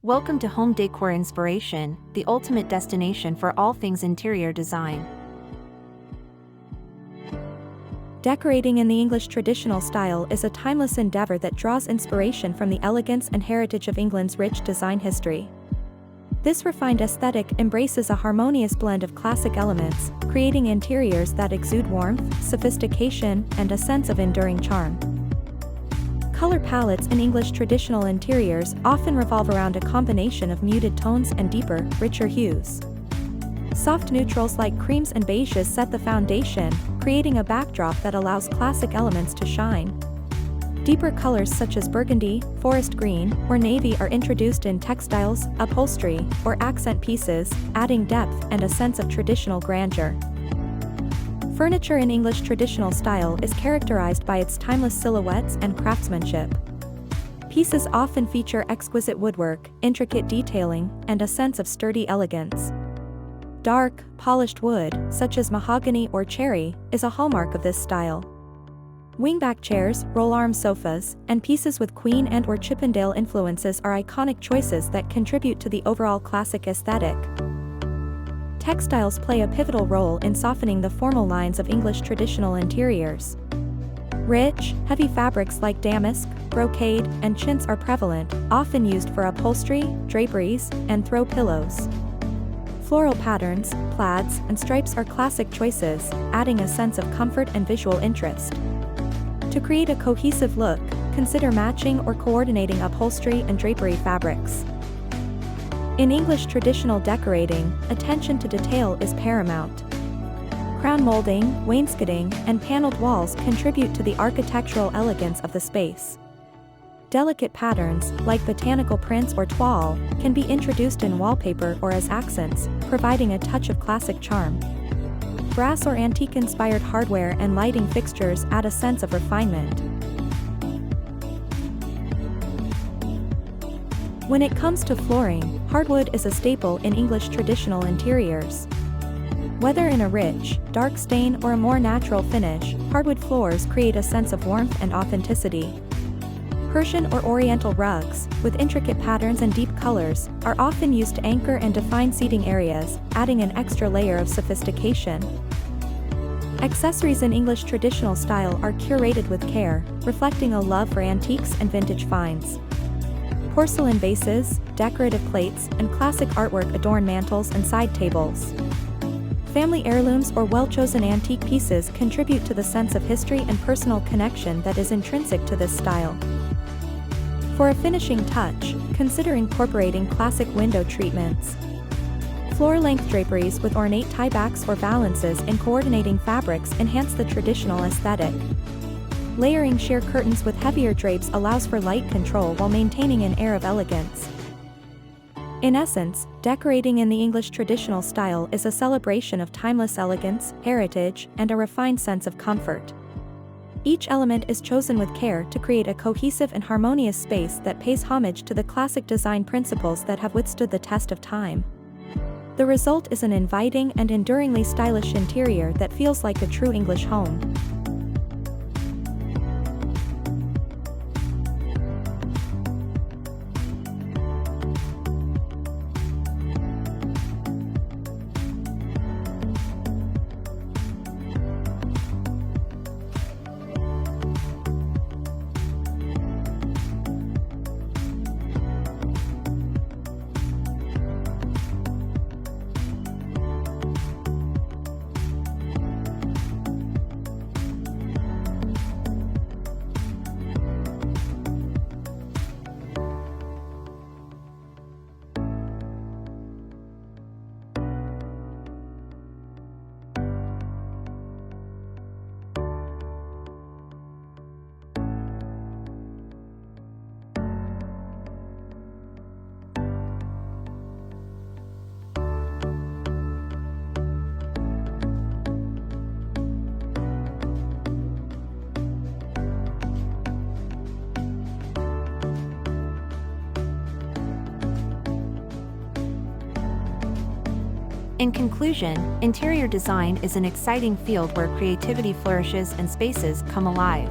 Welcome to Home Decor Inspiration, the ultimate destination for all things interior design. Decorating in the English traditional style is a timeless endeavor that draws inspiration from the elegance and heritage of England's rich design history. This refined aesthetic embraces a harmonious blend of classic elements, creating interiors that exude warmth, sophistication, and a sense of enduring charm. Color palettes in English traditional interiors often revolve around a combination of muted tones and deeper, richer hues. Soft neutrals like creams and beiges set the foundation, creating a backdrop that allows classic elements to shine. Deeper colors such as burgundy, forest green, or navy are introduced in textiles, upholstery, or accent pieces, adding depth and a sense of traditional grandeur. Furniture in English traditional style is characterized by its timeless silhouettes and craftsmanship. Pieces often feature exquisite woodwork, intricate detailing, and a sense of sturdy elegance. Dark, polished wood, such as mahogany or cherry, is a hallmark of this style. Wingback chairs, roll-arm sofas, and pieces with Queen and/or Chippendale influences are iconic choices that contribute to the overall classic aesthetic. Textiles play a pivotal role in softening the formal lines of English traditional interiors. Rich, heavy fabrics like damask, brocade, and chintz are prevalent, often used for upholstery, draperies, and throw pillows. Floral patterns, plaids, and stripes are classic choices, adding a sense of comfort and visual interest. To create a cohesive look, consider matching or coordinating upholstery and drapery fabrics. In English traditional decorating, attention to detail is paramount. Crown molding, wainscoting, and paneled walls contribute to the architectural elegance of the space. Delicate patterns, like botanical prints or toile, can be introduced in wallpaper or as accents, providing a touch of classic charm. Brass or antique-inspired hardware and lighting fixtures add a sense of refinement. When it comes to flooring, hardwood is a staple in English traditional interiors. Whether in a rich, dark stain or a more natural finish, hardwood floors create a sense of warmth and authenticity. Persian or Oriental rugs, with intricate patterns and deep colors, are often used to anchor and define seating areas, adding an extra layer of sophistication. Accessories in English traditional style are curated with care, reflecting a love for antiques and vintage finds. Porcelain vases, decorative plates, and classic artwork adorn mantels and side tables. Family heirlooms or well-chosen antique pieces contribute to the sense of history and personal connection that is intrinsic to this style. For a finishing touch, consider incorporating classic window treatments. Floor-length draperies with ornate tiebacks or valances in coordinating fabrics enhance the traditional aesthetic. Layering sheer curtains with heavier drapes allows for light control while maintaining an air of elegance. In essence, decorating in the English traditional style is a celebration of timeless elegance, heritage, and a refined sense of comfort. Each element is chosen with care to create a cohesive and harmonious space that pays homage to the classic design principles that have withstood the test of time. The result is an inviting and enduringly stylish interior that feels like a true English home. In conclusion, interior design is an exciting field where creativity flourishes and spaces come alive.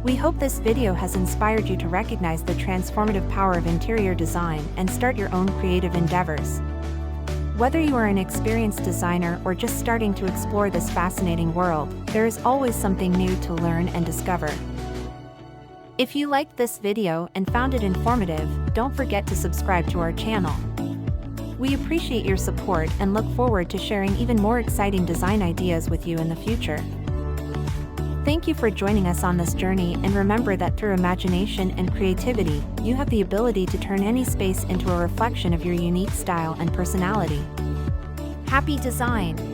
We hope this video has inspired you to recognize the transformative power of interior design and start your own creative endeavors. Whether you are an experienced designer or just starting to explore this fascinating world, there is always something new to learn and discover. If you liked this video and found it informative, don't forget to subscribe to our channel. We appreciate your support and look forward to sharing even more exciting design ideas with you in the future. Thank you for joining us on this journey, and remember that through imagination and creativity, you have the ability to turn any space into a reflection of your unique style and personality. Happy design!